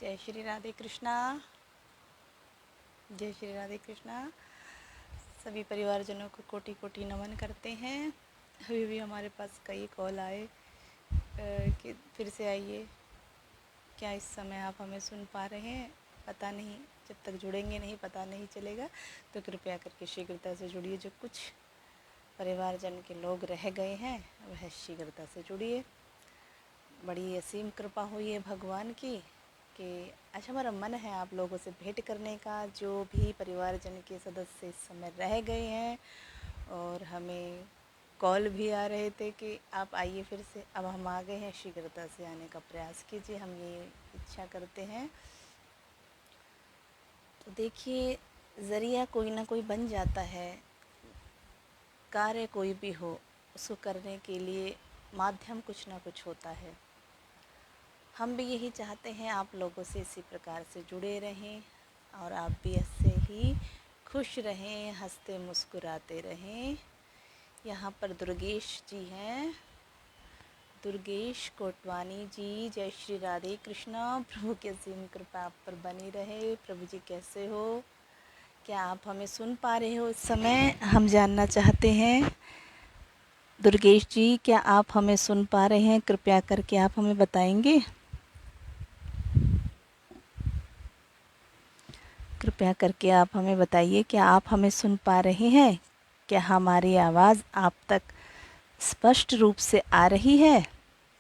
जय श्री राधे कृष्णा। जय श्री राधे कृष्णा। सभी परिवारजनों को कोटि कोटि नमन करते हैं। अभी भी हमारे पास कई कॉल आए कि फिर से आइए। क्या इस समय आप हमें सुन पा रहे हैं? पता नहीं, जब तक जुड़ेंगे नहीं पता नहीं चलेगा। तो कृपया करके शीघ्रता से जुड़िए। जो कुछ परिवारजन के लोग रह गए हैं वह शीघ्रता से जुड़िए। बड़ी असीम कृपा हुई है भगवान की कि आज हमारा मन है आप लोगों से भेंट करने का। जो भी परिवारजन के सदस्य इस समय रह गए हैं और हमें कॉल भी आ रहे थे कि आप आइए फिर से, अब हम आ गए हैं। शीघ्रता से आने का प्रयास कीजिए, हम ये इच्छा करते हैं। तो देखिए, ज़रिया कोई ना कोई बन जाता है। कार्य कोई भी हो, उसको करने के लिए माध्यम कुछ ना कुछ होता है। हम भी यही चाहते हैं आप लोगों से इसी प्रकार से जुड़े रहें और आप भी ऐसे ही खुश रहें, हंसते मुस्कुराते रहें। यहाँ पर दुर्गेश जी हैं, दुर्गेश कोटवानी जी। जय श्री राधे कृष्णा। प्रभु की असीम कृपा आप पर बनी रहे। प्रभु जी कैसे हो? क्या आप हमें सुन पा रहे हो? इस समय हम जानना चाहते हैं। दुर्गेश जी, क्या आप हमें सुन पा रहे हैं? कृपया करके आप हमें बताएंगे। कृपया करके आप हमें बताइए, क्या आप हमें सुन पा रहे हैं? क्या हमारी आवाज़ आप तक स्पष्ट रूप से आ रही है?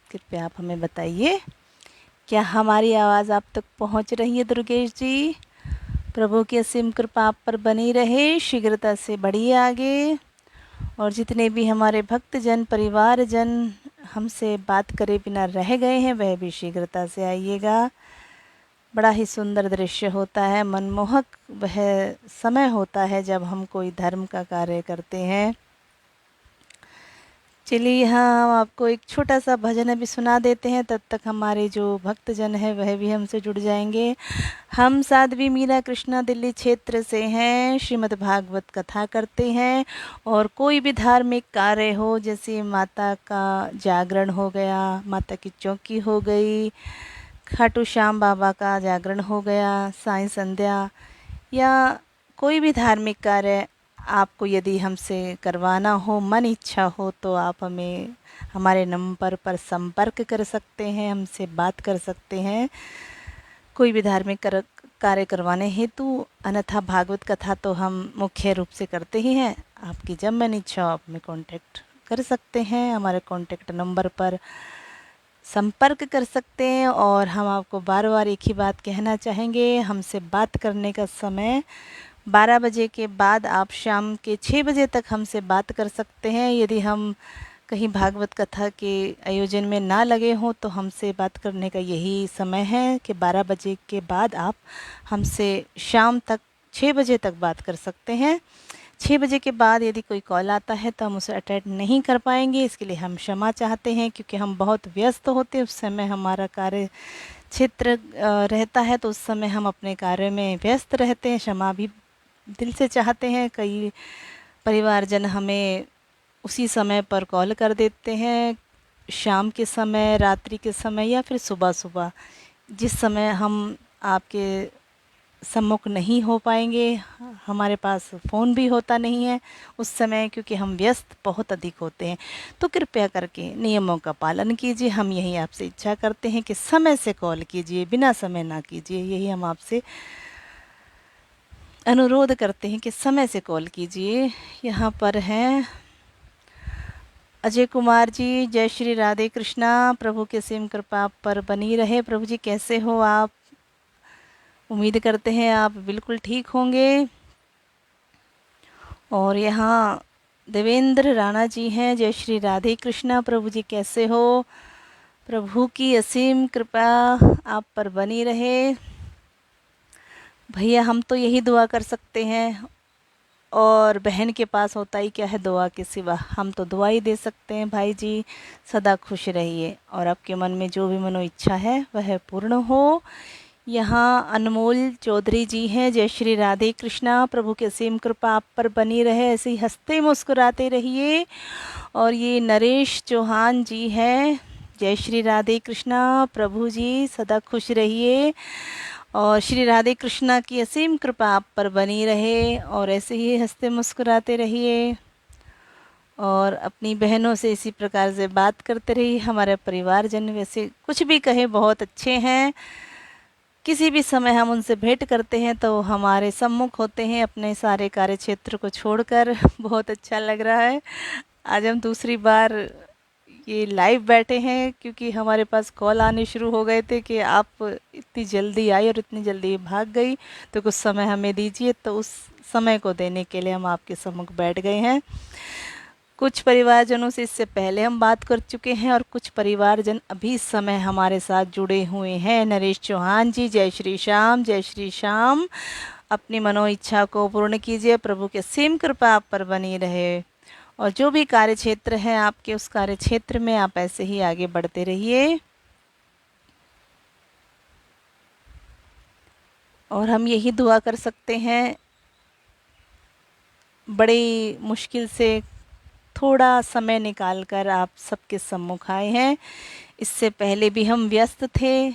कृपया आप हमें बताइए, क्या हमारी आवाज़ आप तक पहुंच रही है? दुर्गेश जी, प्रभु की असीम कृपा आप पर बनी रहे। शीघ्रता से बढ़िए आगे। और जितने भी हमारे भक्तजन परिवारजन हमसे बात करे बिना रह गए हैं वह भी शीघ्रता से आइएगा। बड़ा ही सुंदर दृश्य होता है, मनमोहक वह समय होता है जब हम कोई धर्म का कार्य करते हैं। चलिए, यहाँ हम आपको एक छोटा सा भजन अभी सुना देते हैं, तब तक हमारे जो भक्तजन है वह भी हमसे जुड़ जाएंगे। हम साध्वी मीरा कृष्णा दिल्ली क्षेत्र से हैं, श्रीमद् भागवत कथा करते हैं। और कोई भी धार्मिक कार्य हो, जैसे माता का जागरण हो गया, माता की चौकी हो गई, खाटू श्याम बाबा का जागरण हो गया, साईं संध्या, या कोई भी धार्मिक कार्य आपको यदि हमसे करवाना हो, मन इच्छा हो, तो आप हमें हमारे नंबर पर संपर्क कर सकते हैं, हमसे बात कर सकते हैं कोई भी धार्मिक कार्य करवाने हेतु। अन्यथा भागवत कथा तो हम मुख्य रूप से करते ही हैं। आपकी जब मन इच्छा हो आप हमें कांटेक्ट कर सकते हैं, हमारे कांटेक्ट नंबर पर संपर्क कर सकते हैं। और हम आपको बार बार एक ही बात कहना चाहेंगे, हमसे बात करने का समय 12 बजे के बाद आप शाम के 6 बजे तक हमसे बात कर सकते हैं। यदि हम कहीं भागवत कथा के आयोजन में ना लगे हों तो हमसे बात करने का यही समय है कि 12 बजे के बाद आप हमसे शाम तक 6 बजे तक बात कर सकते हैं। 6 बजे के बाद यदि कोई कॉल आता है तो हम उसे अटेंड नहीं कर पाएंगे, इसके लिए हम क्षमा चाहते हैं, क्योंकि हम बहुत व्यस्त होते हैं। उस समय हमारा कार्य क्षेत्र रहता है, तो उस समय हम अपने कार्य में व्यस्त रहते हैं। क्षमा भी दिल से चाहते हैं। कई परिवारजन हमें उसी समय पर कॉल कर देते हैं, शाम के समय, रात्रि के समय, या फिर सुबह सुबह, जिस समय हम आपके सम्मुख नहीं हो पाएंगे। हमारे पास फ़ोन भी होता नहीं है उस समय, क्योंकि हम व्यस्त बहुत अधिक होते हैं। तो कृपया करके नियमों का पालन कीजिए। हम यही आपसे इच्छा करते हैं कि समय से कॉल कीजिए, बिना समय ना कीजिए। यही हम आपसे अनुरोध करते हैं कि समय से कॉल कीजिए। यहाँ पर हैं अजय कुमार जी। जय श्री राधे कृष्णा। प्रभु की असीम कृपा आप पर बनी रहे। प्रभु जी कैसे हो आप? उम्मीद करते हैं आप बिल्कुल ठीक होंगे। और यहाँ देवेंद्र राणा जी हैं। जय श्री राधे कृष्णा। प्रभु जी कैसे हो? प्रभु की असीम कृपा आप पर बनी रहे। भैया, हम तो यही दुआ कर सकते हैं, और बहन के पास होता ही क्या है दुआ के सिवा। हम तो दुआ ही दे सकते हैं। भाई जी, सदा खुश रहिए और आपके मन में जो भी मनो इच्छा है वह पूर्ण हो। यहाँ अनमोल चौधरी जी हैं। जय श्री राधे कृष्णा। प्रभु की असीम कृपा आप पर बनी रहे, ऐसे ही हंसते मुस्कुराते रहिए। और ये नरेश चौहान जी हैं। जय श्री राधे कृष्णा। प्रभु जी सदा खुश रहिए और श्री राधे कृष्णा की असीम कृपा आप पर बनी रहे और ऐसे ही हंसते मुस्कुराते रहिए और अपनी बहनों से इसी प्रकार से बात करते रहिए। हमारे परिवारजन वैसे कुछ भी कहे बहुत अच्छे हैं, किसी भी समय हम उनसे भेंट करते हैं तो हमारे सम्मुख होते हैं अपने सारे कार्य क्षेत्र को छोड़कर। बहुत अच्छा लग रहा है। आज हम दूसरी बार ये लाइव बैठे हैं क्योंकि हमारे पास कॉल आने शुरू हो गए थे कि आप इतनी जल्दी आई और इतनी जल्दी भाग गई, तो कुछ समय हमें दीजिए। तो उस समय को देने के लिए हम आपके सम्मुख बैठ गए हैं। कुछ परिवारजनों से इससे पहले हम बात कर चुके हैं और कुछ परिवारजन अभी इस समय हमारे साथ जुड़े हुए हैं। नरेश चौहान जी, जय श्री श्याम, जय श्री श्याम। अपनी मनो इच्छा को पूर्ण कीजिए, प्रभु के असीम कृपा आप पर बनी रहे और जो भी कार्य क्षेत्र है आपके, उस कार्य क्षेत्र में आप ऐसे ही आगे बढ़ते रहिए। और हम यही दुआ कर सकते हैं, बड़ी मुश्किल से थोड़ा समय निकालकर आप सबके सम्मुख आए हैं। इससे पहले भी हम व्यस्त थे,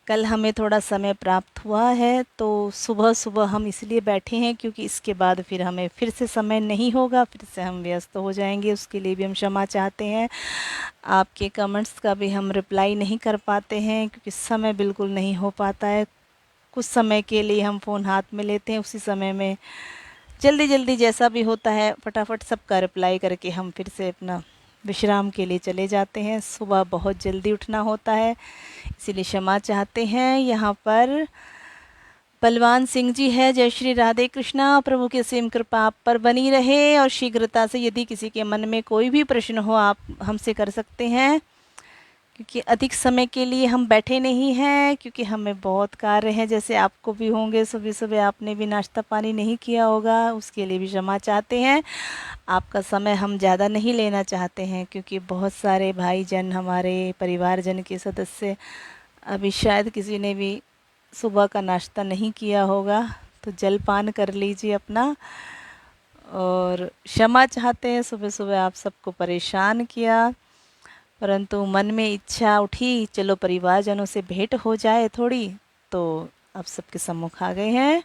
कल हमें थोड़ा समय प्राप्त हुआ है, तो सुबह सुबह हम इसलिए बैठे हैं क्योंकि इसके बाद फिर हमें फिर से समय नहीं होगा, फिर से हम व्यस्त हो जाएंगे। उसके लिए भी हम क्षमा चाहते हैं। आपके कमेंट्स का भी हम रिप्लाई नहीं कर पाते हैं क्योंकि समय बिल्कुल नहीं हो पाता है। कुछ समय के लिए हम फ़ोन हाथ में लेते हैं, उसी समय में जल्दी जल्दी जैसा भी होता है फटाफट सबका रिप्लाई करके हम फिर से अपना विश्राम के लिए चले जाते हैं। सुबह बहुत जल्दी उठना होता है, इसीलिए क्षमा चाहते हैं। यहाँ पर बलवान सिंह जी है, जय श्री राधे कृष्णा। प्रभु की असीम कृपा आप पर बनी रहे और शीघ्रता से यदि किसी के मन में कोई भी प्रश्न हो आप हमसे कर सकते हैं, क्योंकि अधिक समय के लिए हम बैठे नहीं हैं, क्योंकि हमें बहुत कार्य हैं, जैसे आपको भी होंगे। सुबह सुबह आपने भी नाश्ता पानी नहीं किया होगा, उसके लिए भी क्षमा चाहते हैं। आपका समय हम ज़्यादा नहीं लेना चाहते हैं क्योंकि बहुत सारे भाईजन, हमारे परिवारजन के सदस्य अभी शायद किसी ने भी सुबह का नाश्ता नहीं किया होगा, तो जलपान कर लीजिए अपना। और क्षमा चाहते हैं सुबह सुबह आप सबको परेशान किया, परंतु मन में इच्छा उठी चलो परिवारजनों से भेंट हो जाए थोड़ी, तो आप सबके सम्मुख आ गए हैं।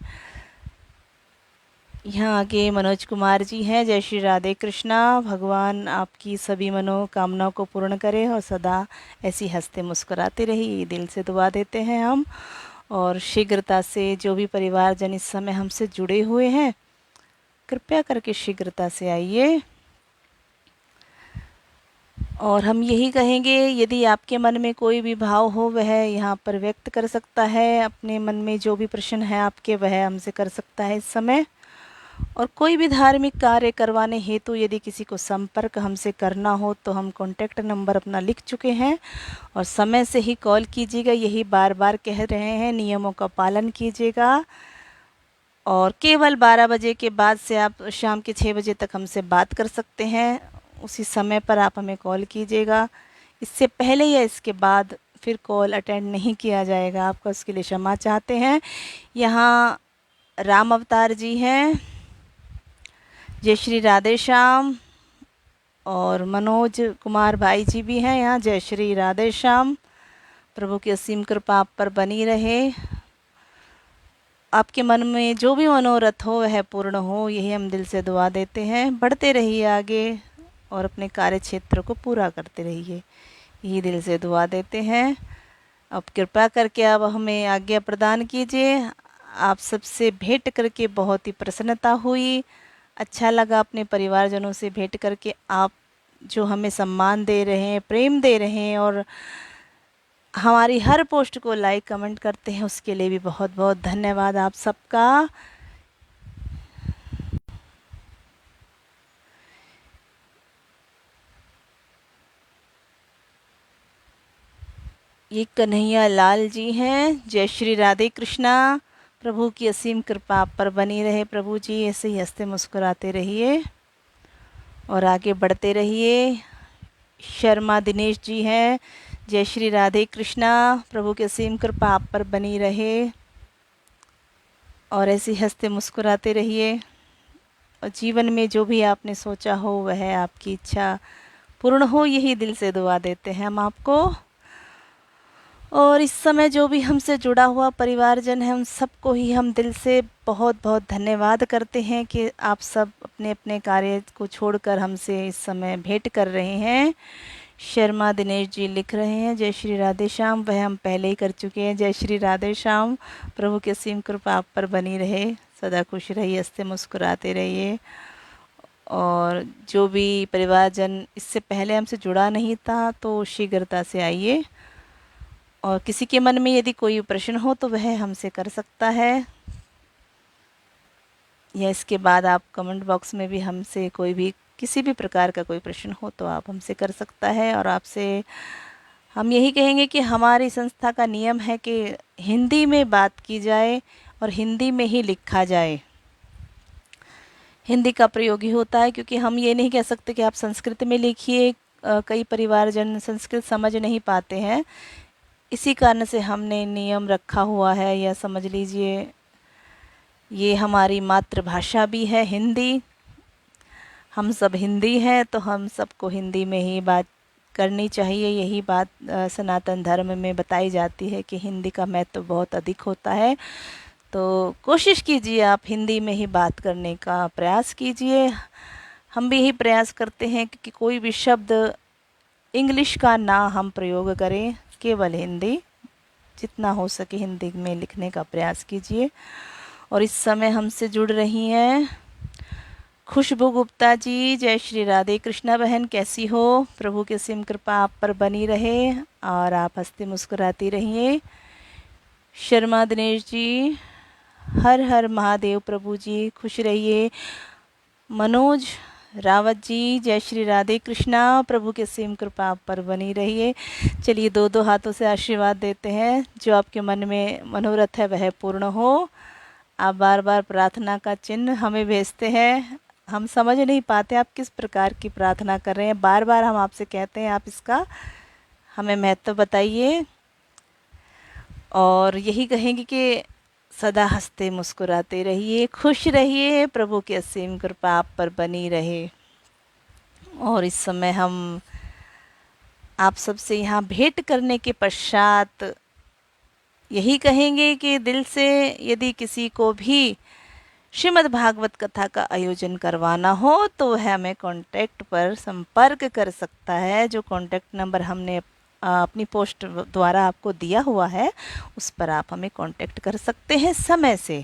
यहाँ आगे मनोज कुमार जी हैं, जय श्री राधे कृष्णा। भगवान आपकी सभी मनोकामनाओं को पूर्ण करे और सदा ऐसी हंसते मुस्कुराते रहिए, दिल से दुआ देते हैं हम। और शीघ्रता से जो भी परिवारजन इस समय हमसे जुड़े हुए हैं, कृपया करके शीघ्रता से आइए। और हम यही कहेंगे, यदि आपके मन में कोई भी भाव हो वह यहाँ पर व्यक्त कर सकता है। अपने मन में जो भी प्रश्न है आपके, वह हमसे कर सकता है इस समय। और कोई भी धार्मिक कार्य करवाने हेतु यदि किसी को संपर्क हमसे करना हो तो हम कॉन्टैक्ट नंबर अपना लिख चुके हैं और समय से ही कॉल कीजिएगा। यही बार बार कह रहे हैं, नियमों का पालन कीजिएगा। और केवल 12 बजे के बाद से आप शाम के 6 बजे तक हमसे बात कर सकते हैं, उसी समय पर आप हमें कॉल कीजिएगा। इससे पहले या इसके बाद फिर कॉल अटेंड नहीं किया जाएगा, आपका उसके लिए क्षमा चाहते हैं। यहाँ राम अवतार जी हैं, जय श्री राधे श्याम। और मनोज कुमार भाई जी भी हैं यहाँ, जय श्री राधे श्याम। प्रभु की असीम कृपा आप पर बनी रहे, आपके मन में जो भी मनोरथ हो वह पूर्ण हो, यही हम दिल से दुआ देते हैं। बढ़ते रहिए आगे और अपने कार्य क्षेत्र को पूरा करते रहिए, यही दिल से दुआ देते हैं। अब कृपा करके आप हमें आज्ञा प्रदान कीजिए। आप सबसे भेंट करके बहुत ही प्रसन्नता हुई, अच्छा लगा अपने परिवारजनों से भेंट करके। आप जो हमें सम्मान दे रहे हैं, प्रेम दे रहे हैं और हमारी हर पोस्ट को लाइक कमेंट करते हैं, उसके लिए भी बहुत बहुत धन्यवाद आप सबका। ये कन्हैया लाल जी हैं, जय श्री राधे कृष्णा। प्रभु की असीम कृपा आप पर बनी रहे। प्रभु जी ऐसे ही हंसते मुस्कुराते रहिए और आगे बढ़ते रहिए। शर्मा दिनेश जी हैं, जय श्री राधे कृष्णा। प्रभु की असीम कृपा आप पर बनी रहे और ऐसे ही हंसते मुस्कुराते रहिए और जीवन में जो भी आपने सोचा हो वह आपकी इच्छा पूर्ण हो, यही दिल से दुआ देते हैं हम आपको। और इस समय जो भी हमसे जुड़ा हुआ परिवारजन है, उन सबको ही हम दिल से बहुत बहुत धन्यवाद करते हैं कि आप सब अपने अपने कार्य को छोड़कर हमसे इस समय भेंट कर रहे हैं। शर्मा दिनेश जी लिख रहे हैं, जय श्री राधे श्याम। वह हम पहले ही कर चुके हैं। जय श्री राधे श्याम। प्रभु की असीम कृपा आप पर बनी रहे, सदा खुश रहिए, हंसते मुस्कुराते रहिए। और जो भी परिवारजन इससे पहले हमसे जुड़ा नहीं था, तो शीघ्रता से आइए। और किसी के मन में यदि कोई प्रश्न हो तो वह हमसे कर सकता है, या इसके बाद आप कमेंट बॉक्स में भी हमसे कोई भी किसी भी प्रकार का कोई प्रश्न हो तो आप हमसे कर सकता है। और आपसे हम यही कहेंगे कि हमारी संस्था का नियम है कि हिंदी में बात की जाए और हिंदी में ही लिखा जाए। हिंदी का प्रयोग ही होता है, क्योंकि हम ये नहीं कह सकते कि आप संस्कृत में लिखिए। कई परिवारजन संस्कृत समझ नहीं पाते हैं, इसी कारण से हमने नियम रखा हुआ है। या समझ लीजिए, ये हमारी मातृभाषा भी है हिंदी। हम सब हिंदी हैं, तो हम सबको हिंदी में ही बात करनी चाहिए। यही बात सनातन धर्म में बताई जाती है कि हिंदी का महत्व बहुत अधिक होता है। तो कोशिश कीजिए आप हिंदी में ही बात करने का प्रयास कीजिए। हम भी यही प्रयास करते हैं कि कोई भी शब्द इंग्लिश का ना हम प्रयोग करें, केवल हिंदी। जितना हो सके हिंदी में लिखने का प्रयास कीजिए। और इस समय हमसे जुड़ रही हैं खुशबू गुप्ता जी। जय श्री राधे। कृष्णा बहन कैसी हो? प्रभु की असीम कृपा आप पर बनी रहे और आप हंसते मुस्कुराती रहिए। शर्मा दिनेश जी, हर हर महादेव प्रभु जी, खुश रहिए। मनोज रावत जी, जय श्री राधे कृष्णा। प्रभु की असीम कृपा आप पर बनी रहिए। चलिए दो दो हाथों से आशीर्वाद देते हैं। जो आपके मन में मनोरथ है वह पूर्ण हो। आप बार बार प्रार्थना का चिन्ह हमें भेजते हैं, हम समझ नहीं पाते आप किस प्रकार की प्रार्थना कर रहे हैं। बार बार हम आपसे कहते हैं, आप इसका हमें महत्व बताइए। और यही कहेंगे कि सदा हंसते मुस्कुराते रहिए, खुश रहिए, प्रभु की असीम कृपा आप पर बनी रहे। और इस समय हम आप सबसे यहाँ भेंट करने के पश्चात यही कहेंगे कि दिल से यदि किसी को भी श्रीमद् भागवत कथा का आयोजन करवाना हो तो वह हमें कांटेक्ट पर संपर्क कर सकता है। जो कांटेक्ट नंबर हमने अपनी पोस्ट द्वारा आपको दिया हुआ है, उस पर आप हमें कांटेक्ट कर सकते हैं समय से।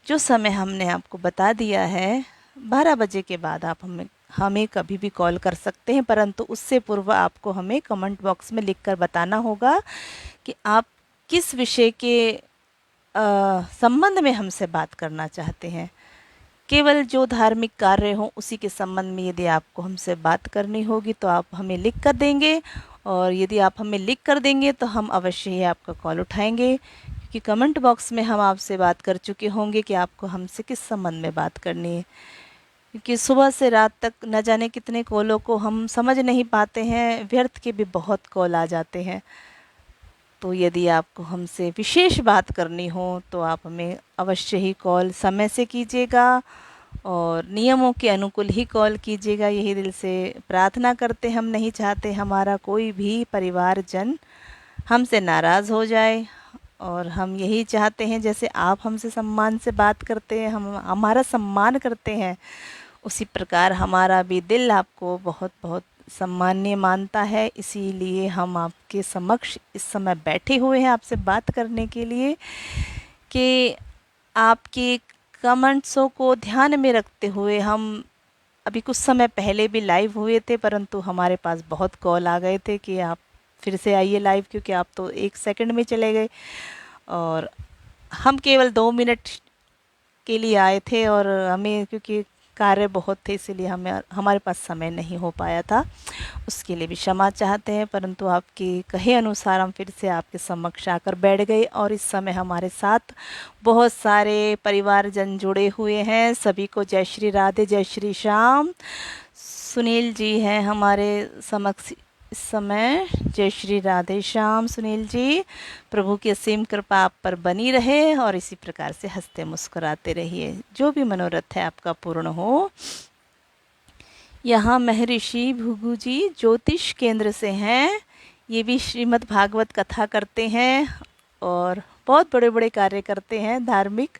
जो समय हमने आपको बता दिया है, 12 बजे के बाद आप हमें कभी भी कॉल कर सकते हैं, परंतु उससे पूर्व आपको हमें कमेंट बॉक्स में लिखकर बताना होगा कि आप किस विषय के संबंध में हमसे बात करना चाहते हैं। केवल जो धार्मिक कार्य हो उसी के संबंध में यदि आपको हमसे बात करनी होगी तो आप हमें लिख कर देंगे। और यदि आप हमें लिख कर देंगे तो हम अवश्य ही आपका कॉल उठाएंगे, क्योंकि कमेंट बॉक्स में हम आपसे बात कर चुके होंगे कि आपको हमसे किस संबंध में बात करनी है। क्योंकि सुबह से रात तक न जाने कितने कॉलों को हम समझ नहीं पाते हैं, व्यर्थ के भी बहुत कॉल आ जाते हैं। तो यदि आपको हमसे विशेष बात करनी हो तो आप हमें अवश्य ही कॉल समय से कीजिएगा और नियमों के अनुकूल ही कॉल कीजिएगा। यही दिल से प्रार्थना करते, हम नहीं चाहते हमारा कोई भी परिवारजन हमसे नाराज़ हो जाए। और हम यही चाहते हैं जैसे आप हमसे सम्मान से बात करते हैं, हम हमारा सम्मान करते हैं, उसी प्रकार हमारा भी दिल आपको बहुत बहुत सम्मान्य मानता है। इसीलिए हम आपके समक्ष इस समय बैठे हुए हैं आपसे बात करने के लिए कि आपके कमेंट्सों को ध्यान में रखते हुए हम अभी कुछ समय पहले भी लाइव हुए थे, परंतु हमारे पास बहुत कॉल आ गए थे कि आप फिर से आइए लाइव, क्योंकि आप तो 1 सेकंड में चले गए और हम केवल 2 मिनट के लिए आए थे। और हमें क्योंकि कार्य बहुत थे इसलिए हमारे पास समय नहीं हो पाया था, उसके लिए भी क्षमा चाहते हैं। परंतु आपके कहे अनुसार हम फिर से आपके समक्ष आकर बैठ गए। और इस समय हमारे साथ बहुत सारे परिवारजन जुड़े हुए हैं। सभी को जय श्री राधे, जय श्री श्याम। सुनील जी हैं हमारे समक्ष इस समय। जय श्री राधे श्याम सुनील जी। प्रभु की असीम कृपा आप पर बनी रहे और इसी प्रकार से हंसते मुस्कुराते रहिए। जो भी मनोरथ है आपका पूर्ण हो, यहाँ महर्षि भृगु जी ज्योतिष केंद्र से हैं। ये भी श्रीमद् भागवत कथा करते हैं और बहुत बड़े बड़े कार्य करते हैं, धार्मिक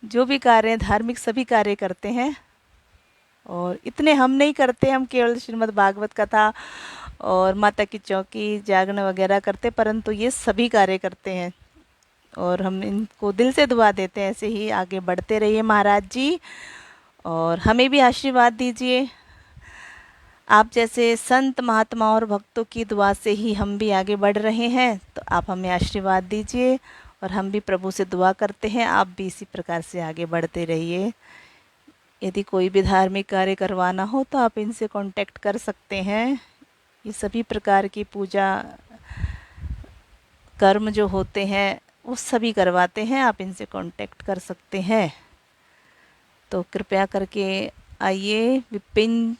जो भी कार्य हैं धार्मिक सभी कार्य करते हैं। और इतने हम नहीं करते, हम केवल श्रीमद् भागवत कथा और माता की चौकी जागरण वगैरह करते, परंतु ये सभी कार्य करते हैं और हम इनको दिल से दुआ देते हैं। ऐसे ही आगे बढ़ते रहिए महाराज जी, और हमें भी आशीर्वाद दीजिए। आप जैसे संत महात्मा और भक्तों की दुआ से ही हम भी आगे बढ़ रहे हैं, तो आप हमें आशीर्वाद दीजिए और हम भी प्रभु से दुआ करते हैं आप भी इसी प्रकार से आगे बढ़ते रहिए। यदि कोई भी धार्मिक कार्य करवाना हो तो आप इनसे कांटेक्ट कर सकते हैं। ये सभी प्रकार की पूजा कर्म जो होते हैं वो सभी करवाते हैं, आप इनसे कांटेक्ट कर सकते हैं। तो कृपया करके आइए। विपिन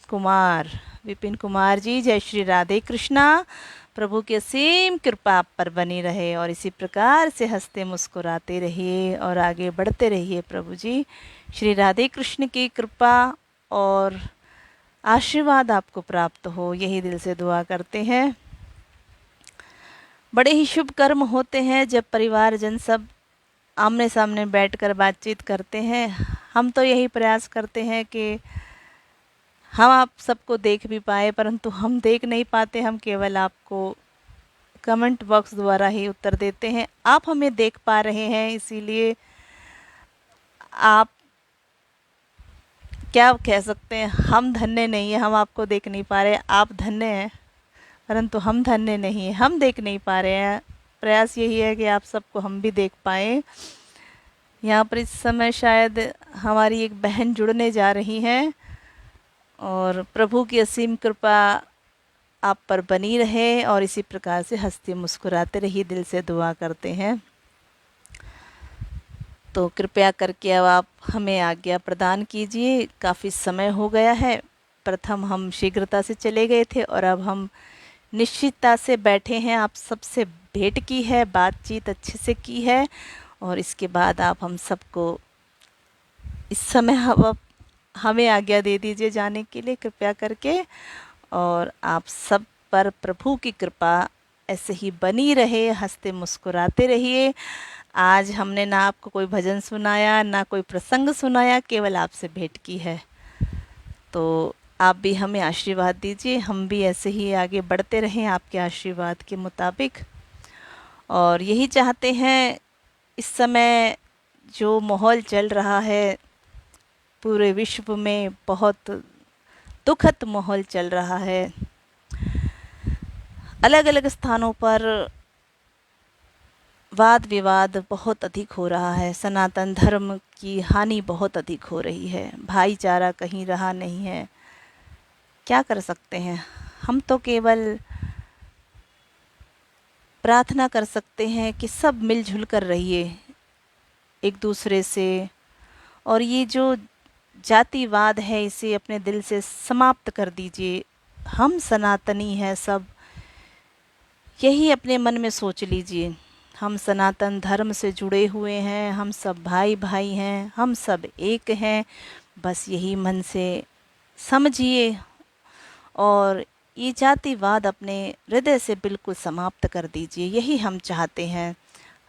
कुमार जी, जय श्री राधे कृष्णा। प्रभु की असीम कृपा आप पर बनी रहे और इसी प्रकार से हंसते मुस्कुराते रहिए और आगे बढ़ते रहिए। प्रभु जी श्री राधे कृष्ण की कृपा और आशीर्वाद आपको प्राप्त हो, यही दिल से दुआ करते हैं। बड़े ही शुभ कर्म होते हैं जब परिवारजन सब आमने सामने बैठकर बातचीत करते हैं। हम तो यही प्रयास करते हैं कि हम आप सबको देख भी पाए, परंतु हम देख नहीं पाते, हम केवल आपको कमेंट बॉक्स द्वारा ही उत्तर देते हैं। आप हमें देख पा रहे हैं, इसीलिए आप क्या कह सकते हैं, हम धन्य नहीं है। हम आपको देख नहीं पा रहे, आप धन्य हैं, परंतु हम धन्य नहीं हैं, हम देख नहीं पा रहे हैं। प्रयास यही है कि आप सबको हम भी देख पाएँ। यहाँ पर इस समय शायद हमारी एक बहन जुड़ने जा रही हैं और प्रभु की असीम कृपा आप पर बनी रहे और इसी प्रकार से हंसते मुस्कुराते रहिए, दिल से दुआ करते हैं। तो कृपया करके अब आप हमें आज्ञा प्रदान कीजिए। काफ़ी समय हो गया है, प्रथम हम शीघ्रता से चले गए थे और अब हम निश्चितता से बैठे हैं। आप सबसे भेंट की है, बातचीत अच्छे से की है और इसके बाद आप हम सबको इस समय हमें आज्ञा दे दीजिए जाने के लिए कृपया करके। और आप सब पर प्रभु की कृपा ऐसे ही बनी रहे, हंसते मुस्कुराते रहिए। आज हमने ना आपको कोई भजन सुनाया ना कोई प्रसंग सुनाया, केवल आपसे भेंट की है। तो आप भी हमें आशीर्वाद दीजिए, हम भी ऐसे ही आगे बढ़ते रहें आपके आशीर्वाद के मुताबिक। और यही चाहते हैं, इस समय जो माहौल चल रहा है पूरे विश्व में, बहुत दुखद माहौल चल रहा है। अलग अलग स्थानों पर वाद विवाद बहुत अधिक हो रहा है, सनातन धर्म की हानि बहुत अधिक हो रही है, भाईचारा कहीं रहा नहीं है। क्या कर सकते हैं, हम तो केवल प्रार्थना कर सकते हैं कि सब मिलजुल कर रहिए एक दूसरे से, और ये जो जातिवाद है इसे अपने दिल से समाप्त कर दीजिए। हम सनातनी हैं सब, यही अपने मन में सोच लीजिए। हम सनातन धर्म से जुड़े हुए हैं, हम सब भाई भाई हैं, हम सब एक हैं, बस यही मन से समझिए और ये जातिवाद अपने हृदय से बिल्कुल समाप्त कर दीजिए। यही हम चाहते हैं,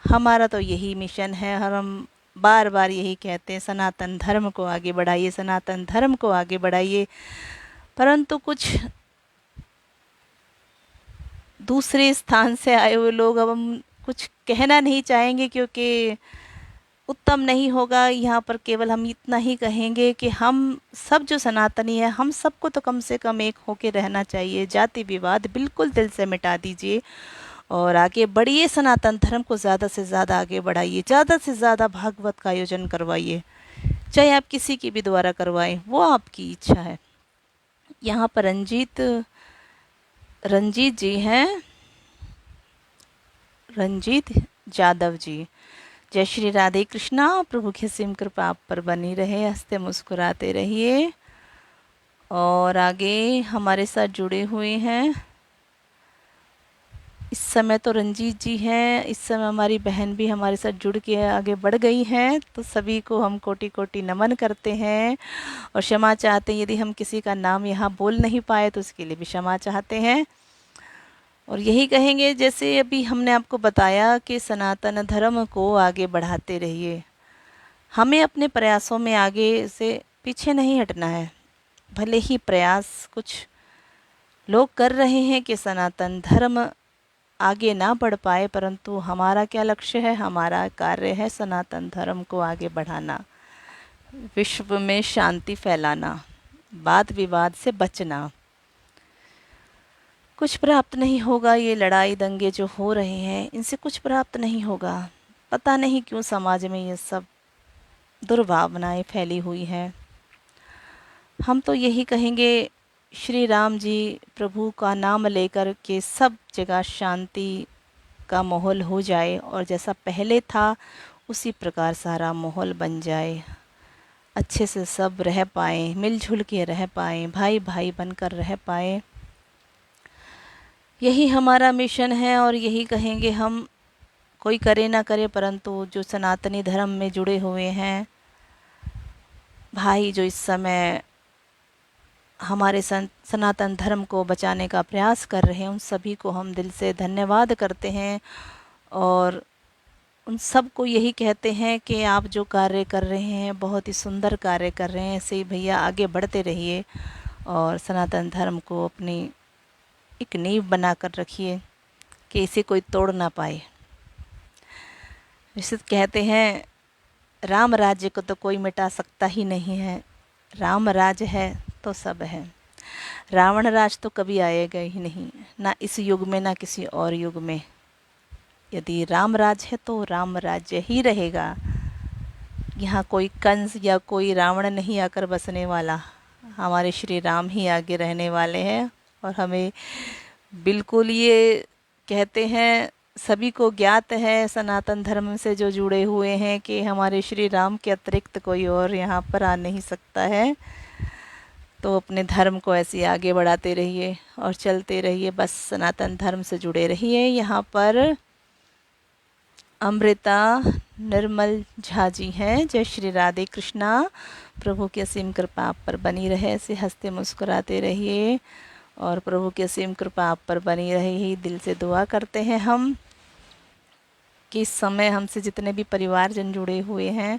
हमारा तो यही मिशन है। हम बार बार यही कहते हैं, सनातन धर्म को आगे बढ़ाइए, सनातन धर्म को आगे बढ़ाइए। परंतु कुछ दूसरे स्थान से आए हुए लोग, अब हम कुछ कहना नहीं चाहेंगे क्योंकि उत्तम नहीं होगा। यहाँ पर केवल हम इतना ही कहेंगे कि हम सब जो सनातनी है, हम सबको तो कम से कम एक होके रहना चाहिए। जाति विवाद बिल्कुल दिल से मिटा दीजिए और आगे बढ़िए, सनातन धर्म को ज़्यादा से ज़्यादा आगे बढ़ाइए, ज़्यादा से ज़्यादा भागवत का आयोजन करवाइए, चाहे आप किसी की भी द्वारा करवाएं, वो आपकी इच्छा है। यहाँ पर रंजीत जी हैं, रंजीत यादव जी। जय श्री राधे कृष्णा। प्रभु की असीम कृपा आप पर बनी रहे, हंसते मुस्कुराते रहिए। और आगे हमारे साथ जुड़े हुए हैं इस समय तो रंजीत जी हैं, इस समय हमारी बहन भी हमारे साथ जुड़ के आगे बढ़ गई हैं, तो सभी को हम कोटि कोटि नमन करते हैं और क्षमा चाहते हैं यदि हम किसी का नाम यहाँ बोल नहीं पाए तो उसके लिए भी क्षमा चाहते हैं। और यही कहेंगे, जैसे अभी हमने आपको बताया कि सनातन धर्म को आगे बढ़ाते रहिए। हमें अपने प्रयासों में आगे से पीछे नहीं हटना है। भले ही प्रयास कुछ लोग कर रहे हैं कि सनातन धर्म आगे ना बढ़ पाए, परंतु हमारा क्या लक्ष्य है, हमारा कार्य है सनातन धर्म को आगे बढ़ाना, विश्व में शांति फैलाना, वाद विवाद से बचना। कुछ प्राप्त नहीं होगा, ये लड़ाई दंगे जो हो रहे हैं इनसे कुछ प्राप्त नहीं होगा। पता नहीं क्यों समाज में ये सब दुर्भावनाएं फैली हुई हैं। हम तो यही कहेंगे, श्री राम जी प्रभु का नाम लेकर के सब जगह शांति का माहौल हो जाए और जैसा पहले था उसी प्रकार सारा माहौल बन जाए, अच्छे से सब रह पाएँ, मिलजुल के रह पाएँ, भाई भाई बनकर रह पाएँ। यही हमारा मिशन है और यही कहेंगे हम, कोई करे ना करे परंतु जो सनातनी धर्म में जुड़े हुए हैं भाई, जो इस समय हमारे सनातन धर्म को बचाने का प्रयास कर रहे हैं, उन सभी को हम दिल से धन्यवाद करते हैं और उन सब को यही कहते हैं कि आप जो कार्य कर रहे हैं बहुत ही सुंदर कार्य कर रहे हैं, ऐसे ही भैया आगे बढ़ते रहिए और सनातन धर्म को अपनी एक नींव बना कर रखिए कि इसे कोई तोड़ ना पाए। निश्चित कहते हैं, राम राज्य को तो कोई मिटा सकता ही नहीं है, राम राज है तो सब है। रावण राज तो कभी आएगा ही नहीं, ना इस युग में ना किसी और युग में। यदि राम राज है तो राम राज्य ही रहेगा। यहाँ कोई कंस या कोई रावण नहीं आकर बसने वाला, हमारे श्री राम ही आगे रहने वाले हैं। और हमें बिल्कुल ये कहते हैं, सभी को ज्ञात है सनातन धर्म से जो जुड़े हुए हैं कि हमारे श्री राम के अतिरिक्त कोई और यहाँ पर आ नहीं सकता है। तो अपने धर्म को ऐसे आगे बढ़ाते रहिए और चलते रहिए, बस सनातन धर्म से जुड़े रहिए। यहाँ पर अमृता निर्मल झा जी हैं। जय श्री राधे कृष्णा। प्रभु की असीम कृपा आप पर बनी रहे, ऐसे हंसते मुस्कुराते रहिए और प्रभु की असीम कृपा आप पर बनी रहे, ही दिल से दुआ करते हैं हम कि इस समय हमसे जितने भी परिवारजन जुड़े हुए हैं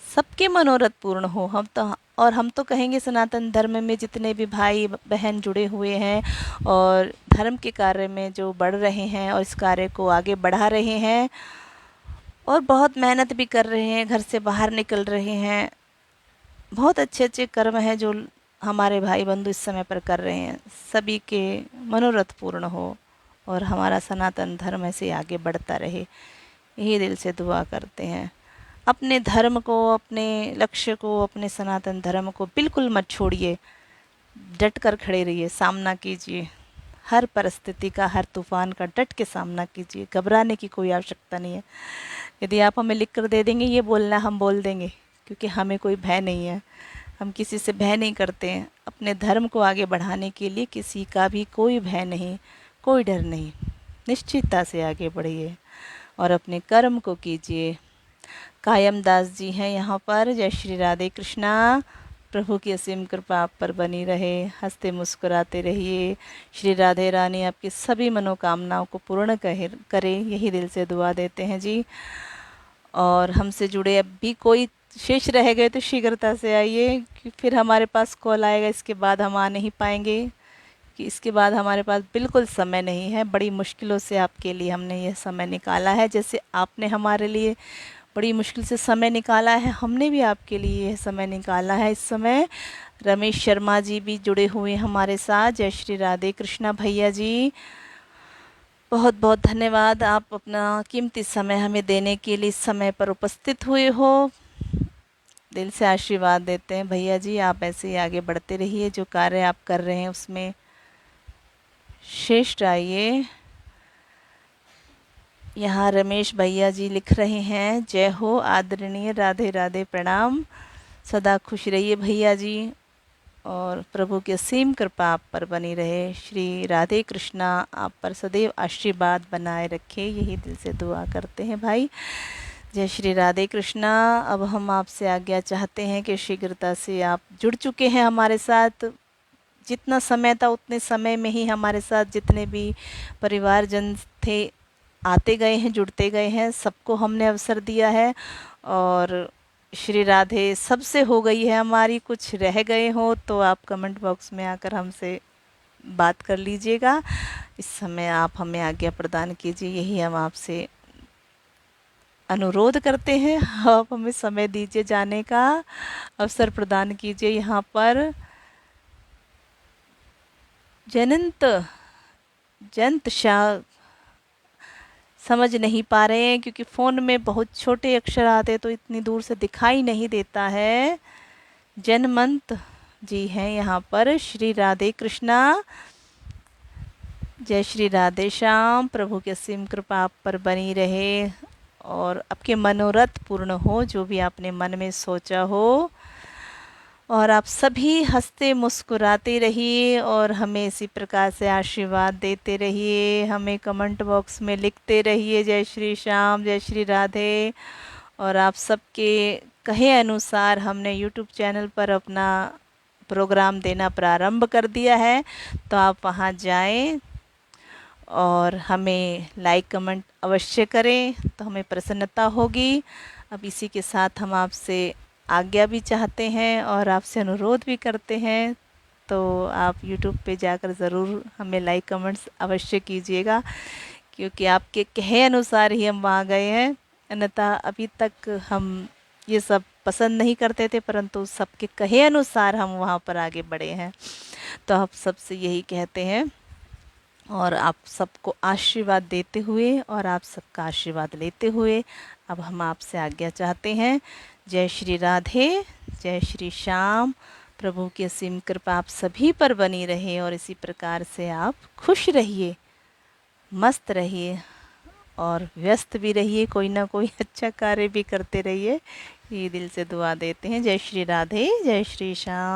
सबके मनोरथ पूर्ण हो। हम तो कहेंगे सनातन धर्म में जितने भी भाई बहन जुड़े हुए हैं और धर्म के कार्य में जो बढ़ रहे हैं और इस कार्य को आगे बढ़ा रहे हैं और बहुत मेहनत भी कर रहे हैं, घर से बाहर निकल रहे हैं, बहुत अच्छे अच्छे कर्म हैं जो हमारे भाई बंधु इस समय पर कर रहे हैं, सभी के मनोरथ पूर्ण हो और हमारा सनातन धर्म ऐसे आगे बढ़ता रहे, यही दिल से दुआ करते हैं। अपने धर्म को, अपने लक्ष्य को, अपने सनातन धर्म को बिल्कुल मत छोड़िए, डट कर खड़े रहिए, सामना कीजिए हर परिस्थिति का, हर तूफान का डट के सामना कीजिए, घबराने की कोई आवश्यकता नहीं है। यदि आप हमें लिख कर दे देंगे ये बोलना, हम बोल देंगे, क्योंकि हमें कोई भय नहीं है, हम किसी से भय नहीं करते हैं। अपने धर्म को आगे बढ़ाने के लिए किसी का भी कोई भय नहीं, कोई डर नहीं, निश्चितता से आगे बढ़िए और अपने कर्म को कीजिए। कायम दास जी हैं यहाँ पर। जय श्री राधे कृष्णा। प्रभु की असीम कृपा आप पर बनी रहे, हंसते मुस्कुराते रहिए। श्री राधे रानी आपकी सभी मनोकामनाओं को पूर्ण करें, यही दिल से दुआ देते हैं जी। और हमसे जुड़े अब भी कोई शेष रह गए तो शीघ्रता से आइए, कि फिर हमारे पास कॉल आएगा, इसके बाद हम आ नहीं पाएंगे, कि इसके बाद हमारे पास बिल्कुल समय नहीं है। बड़ी मुश्किलों से आपके लिए हमने यह समय निकाला है, जैसे आपने हमारे लिए बड़ी मुश्किल से समय निकाला है, हमने भी आपके लिए यह समय निकाला है। इस समय रमेश शर्मा जी भी जुड़े हुए हमारे साथ। जय श्री राधे कृष्णा भैया जी, बहुत बहुत धन्यवाद, आप अपना कीमती समय हमें देने के लिए इस समय पर उपस्थित हुए हो। दिल से आशीर्वाद देते हैं भैया जी, आप ऐसे ही आगे बढ़ते रहिए, जो कार्य आप कर रहे हैं उसमें श्रेष्ठ आइए। यहाँ रमेश भैया जी लिख रहे हैं, जय हो आदरणीय, राधे राधे प्रणाम, सदा खुश रहिए भैया जी। और प्रभु की असीम कृपा आप पर बनी रहे। श्री राधे कृष्णा आप पर सदैव आशीर्वाद बनाए रखे, यही दिल से दुआ करते हैं भाई। जय श्री राधे कृष्णा। अब हम आपसे आज्ञा चाहते हैं कि शीघ्रता से आप जुड़ चुके हैं हमारे साथ। जितना समय था उतने समय में ही हमारे साथ जितने भी परिवारजन थे आते गए हैं, जुड़ते गए हैं, सबको हमने अवसर दिया है। और श्री राधे सबसे हो गई है हमारी, कुछ रह गए हो तो आप कमेंट बॉक्स में आकर हमसे बात कर लीजिएगा। इस समय आप हमें आज्ञा प्रदान कीजिए, यही हम आपसे अनुरोध करते हैं। आप हमें समय दीजिए, जाने का अवसर प्रदान कीजिए। यहाँ पर जयंत जयंत शाह समझ नहीं पा रहे हैं क्योंकि फ़ोन में बहुत छोटे अक्षर आते तो इतनी दूर से दिखाई नहीं देता है। जनमंत जी हैं यहाँ पर। श्री राधे कृष्णा। जय श्री राधे श्याम। प्रभु की असीम कृपा आप पर बनी रहे और आपके मनोरथ पूर्ण हो, जो भी आपने मन में सोचा हो। और आप सभी हंसते मुस्कुराते रहिए और हमें इसी प्रकार से आशीर्वाद देते रहिए। हमें कमेंट बॉक्स में लिखते रहिए जय श्री श्याम, जय श्री राधे। और आप सबके कहे अनुसार हमने यूट्यूब चैनल पर अपना प्रोग्राम देना प्रारंभ कर दिया है, तो आप वहां जाएं और हमें लाइक कमेंट अवश्य करें, तो हमें प्रसन्नता होगी। अब इसी के साथ हम आपसे आज्ञा भी चाहते हैं और आपसे अनुरोध भी करते हैं, तो आप YouTube पे जाकर ज़रूर हमें लाइक कमेंट्स अवश्य कीजिएगा, क्योंकि आपके कहे अनुसार ही हम वहाँ गए हैं। अन्यथा अभी तक हम ये सब पसंद नहीं करते थे, परंतु सबके कहे अनुसार हम वहाँ पर आगे बढ़े हैं। तो आप सबसे यही कहते हैं और आप सबको आशीर्वाद देते हुए और आप सबका आशीर्वाद लेते हुए अब हम आपसे आज्ञा चाहते हैं। जय श्री राधे, जय श्री श्याम। प्रभु की असीम कृपा आप सभी पर बनी रहे और इसी प्रकार से आप खुश रहिए, मस्त रहिए और व्यस्त भी रहिए, कोई ना कोई अच्छा कार्य भी करते रहिए। ये दिल से दुआ देते हैं। जय श्री राधे, जय श्री श्याम।